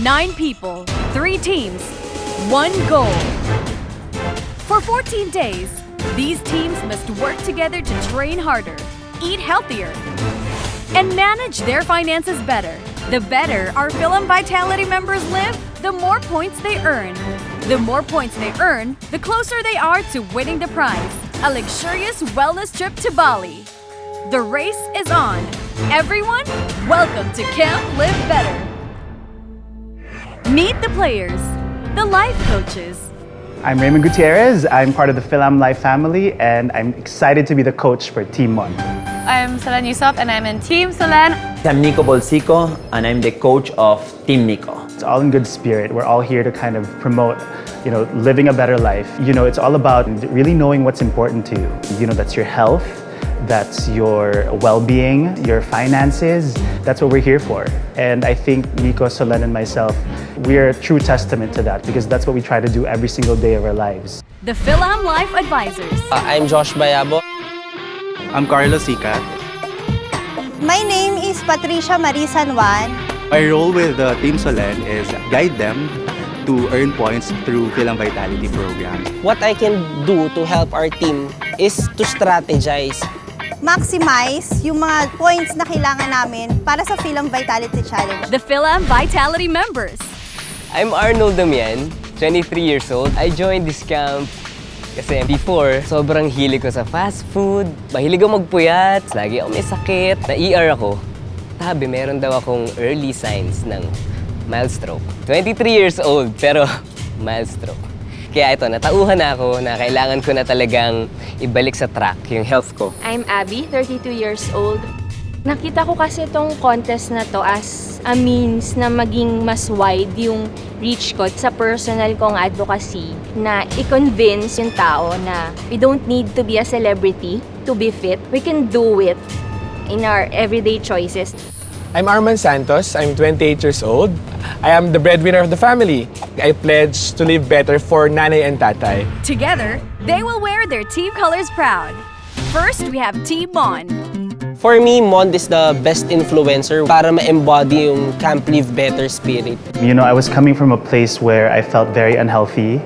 9 people, 3 teams, 1 goal. For 14 days, these teams must work together to train harder, eat healthier, and manage their finances better. The better our Film Vitality members live, the more points they earn. The more points they earn, the closer they are to winning the prize, a luxurious wellness trip to Bali. The race is on. Everyone, welcome to Camp Live Better. Meet the players, the life coaches. I'm Raymond Gutierrez. I'm part of the Film Life family, and I'm excited to be the coach for Team Mond. I'm Solenn and I'm in Team Solenn. I'm Nico and I'm the coach of Team Nico. It's all in good spirit. We're all here to kind of promote, living a better life. It's all about really knowing what's important to you. That's your health, that's your well-being, your finances. That's what we're here for. And I think Nico, Solenn, and myself, we're a true testament to that because that's what we try to do every single day of our lives. The Film Life Advisors. I'm Josh Bayabo. I'm Carlos Sicat. My name is Patricia Marie San Juan. My role with Team Solenn is guide them to earn points through Film Vitality program. What I can do to help our team is to strategize. Maximize yung mga points na kailangan namin para sa Film Vitality Challenge. The Film Vitality members. I'm Arnold Damian, 23 years old. I joined this camp kasi before, sobrang hilig ko sa fast food. Mahilig ako magpuyat, lagi ako may sakit. Na-ER ako. Sabi, meron daw akong early signs ng mild stroke. 23 years old, pero mild stroke. Kaya ito, natauhan na ako na kailangan ko na talagang ibalik sa track yung health ko. I'm Abby, 32 years old. Nakita ko kasi itong contest na to as a means na maging mas wide yung reach ko sa personal kong advocacy na i-convince yung tao na we don't need to be a celebrity to be fit. We can do it in our everyday choices. I'm Arman Santos. I'm 28 years old. I am the breadwinner of the family. I pledge to live better for nanay and tatay. Together, they will wear their team colors proud. First, we have Team Mond. For me, Mond is the best influencer para ma-embody yung Camp Live Better spirit. I was coming from a place where I felt very unhealthy.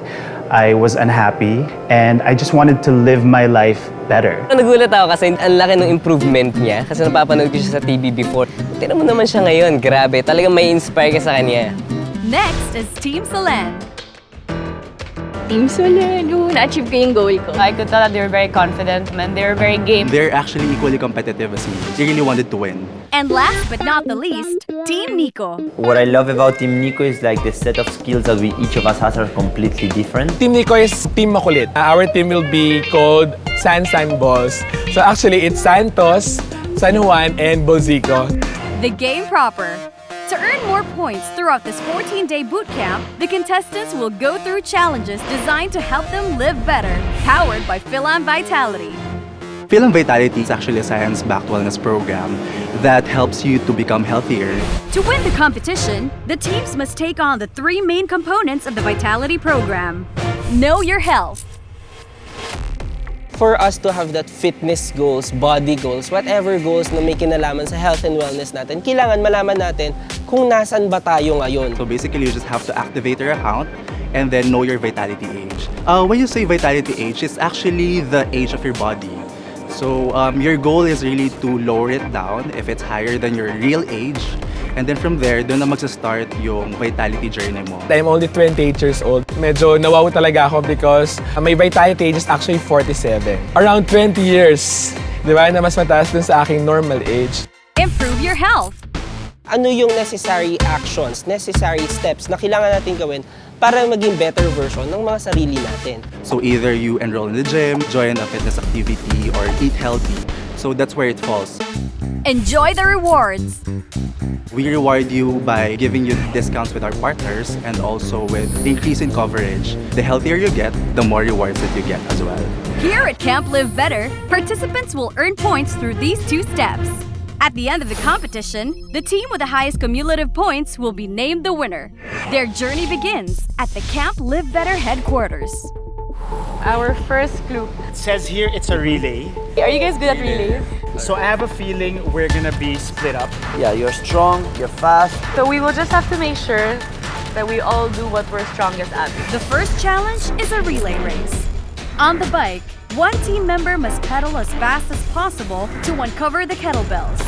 I was unhappy, and I just wanted to live my life better. Nagulat ako kasi ang laki ng improvement niya kasi napapanood ko siya sa TV before. Tignan mo naman siya ngayon, grabe. Talagang may inspire ka sa kanya. Next is Team Solenn. Team Solenn, na-achieve ko yung goal ko. I could tell that they were very confident and they were very game. They're actually equally competitive as me. They really wanted to win. And last but not the least, Team Nico. What I love about Team Nico is like the set of skills that each of us has are completely different. Team Nico is Team Makulit. Our team will be called San Balls. So actually, it's Santos, San Juan, and Bolzico. The game proper. To earn more points throughout this 14-day boot camp, the contestants will go through challenges designed to help them live better, powered by Film Vitality. Film Vitality is actually a science-backed wellness program that helps you to become healthier. To win the competition, the teams must take on the 3 main components of the Vitality program. Know your health. For us to have that fitness goals, body goals, whatever goals na may kinalaman sa health and wellness natin, kailangan malaman natin kung nasan ba tayo ngayon. So basically, you just have to activate your account and then know your vitality age. When you say vitality age, it's actually the age of your body. So your goal is really to lower it down if it's higher than your real age. And then from there, doon na magsa-start yung vitality journey mo. I'm only 28 years old. Medyo nawaw talaga ako because my vitality age is actually 47. Around 20 years, di ba, na mas mataas dun sa aking normal age. Improve your health. Ano yung necessary actions, necessary steps na kailangan natin gawin para maging better version ng mga sarili natin. So either you enroll in the gym, join a fitness activity, or eat healthy. So that's where it falls. Enjoy the rewards. We reward you by giving you discounts with our partners and also with increase in coverage. The healthier you get, the more rewards that you get as well. Here at Camp Live Better, participants will earn points through these 2 steps. At the end of the competition, the team with the highest cumulative points will be named the winner. Their journey begins at the Camp Live Better headquarters. Our first clue. It says here it's a relay. Are you guys good at relays? So I have a feeling we're gonna be split up. Yeah, you're strong, you're fast. So we will just have to make sure that we all do what we're strongest at. The first challenge is a relay race. On the bike, one team member must pedal as fast as possible to uncover the kettlebells.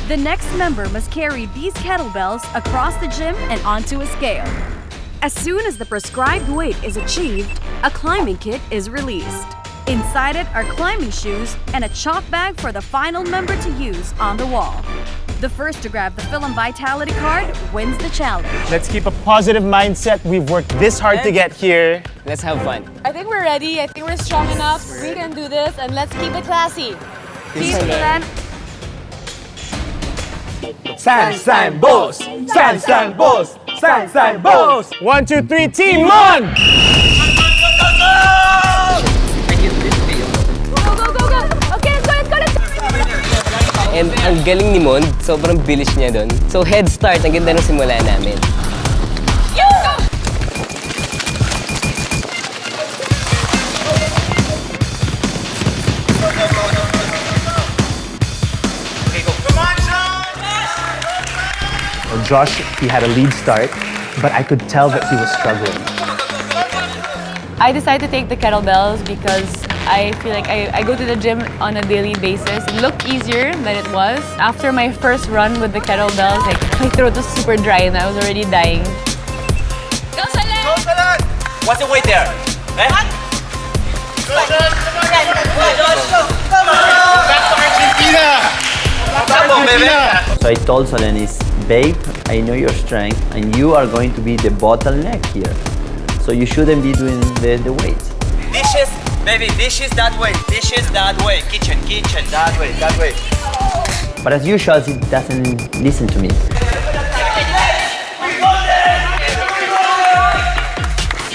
The next member must carry these kettlebells across the gym and onto a scale. As soon as the prescribed weight is achieved, a climbing kit is released. Inside it are climbing shoes and a chalk bag for the final member to use on the wall. The first to grab the Film Vitality card wins the challenge. Let's keep a positive mindset. We've worked this hard to get here. Let's have fun. I think we're ready. I think we're strong enough. We can do this, and let's keep it classy. Team Solenn. San boss! San boss! San boss! 1, 2, 3, Team Mond! Go, go, go, go! Okay, let's go, let's go, let's go! And ang galing ni Mond, sobrang bilis niya doon. So head start, ang ganda ng simula namin. Josh, he had a lead start, but I could tell that he was struggling. I decided to take the kettlebells because I feel like I go to the gym on a daily basis. It looked easier than it was. After my first run with the kettlebells, like my throat was super dry and I was already dying. Go Solenn! Go Solenn! What's the weight there? Eh? Go Solenn! Come on! Back to Argentina! Come on, baby! So I told Solenn, babe, I know your strength and you are going to be the bottleneck here. So you shouldn't be doing the weight. Dishes, baby, dishes that way, dishes that way. Kitchen, kitchen, that way, that way. But as usual, he doesn't listen to me.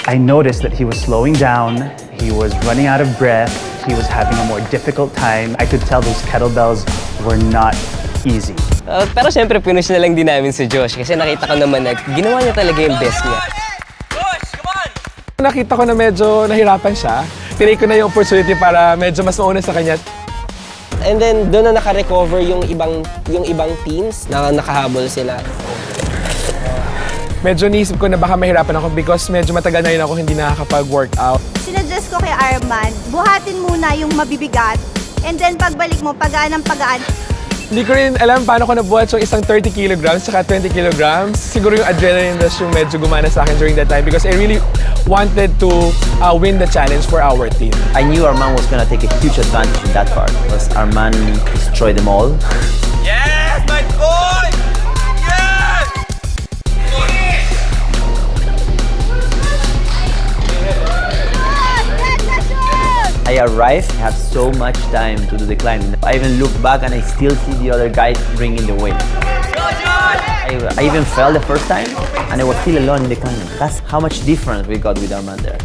I noticed that he was slowing down, he was running out of breath, he was having a more difficult time. I could tell those kettlebells were not easy. Pero syempre, pinush na lang din namin si Josh kasi nakita ko naman na ginawa niya talaga yung best niya. Nakita ko na medyo nahirapan siya. Tinake ko na yung opportunity para medyo mas mauna sa kanya. And then doon na naka-recover yung ibang teams na nakahabol sila. Medyo naisip ko na baka mahirapan ako because medyo matagal na rin ako hindi nakakapag-workout. Sinuggest ko kay Arman, buhatin muna yung mabibigat and then pagbalik mo, pagaan ng pagaan. Hindi ko rin alam paano ko nabuhat yung isang 30 kilograms saka 20 kilograms. Siguro yung adrenaline rush yung medyo gumana sa akin during that time because I really wanted to win the challenge for our team. I knew Arman was going to take a huge advantage in that part because Arman destroyed them all. Yes, my boy! Yes! I arrived, I have so much time to do the climbing. I even look back and I still see the other guys bringing the weight. I even fell the first time and I was still alone in the climbing. That's how much difference we got with Arman there.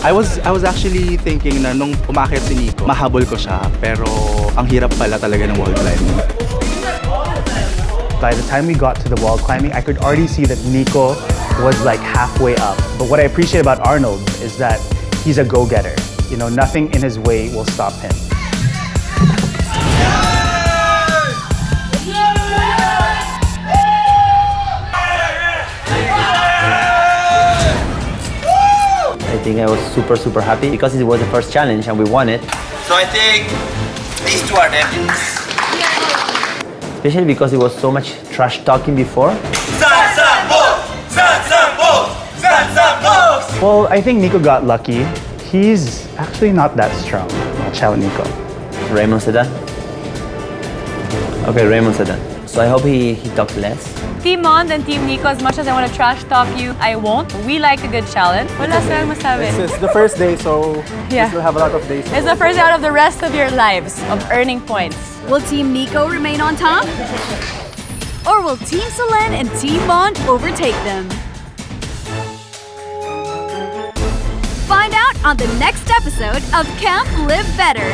I was actually thinking na nung umakyat si Nico, mahabol ko siya, pero ang hirap pala talaga ng wall climbing. By the time we got to the wall climbing, I could already see that Nico was like halfway up. But what I appreciate about Arnold is that he's a go-getter. You know, nothing in his way will stop him. I think I was super happy because it was the first challenge and we won it. So I think these two are them. Especially because it was so much trash talking before. Well, I think Nico got lucky. He's actually not that strong. Watch out, Nico. Raymond said that? Okay, Raymond said that. So I hope he talked less. Team Mond and Team Nico, as much as I want to trash talk you, I won't. We like a good challenge. Wala silang masabi. This is the first day, so Yeah. we still have a lot of days. It's the first out of the rest of your lives of earning points. Will Team Nico remain on top? Or will Team Solenn and Team Mond overtake them? Find out on the next episode of Camp Live Better.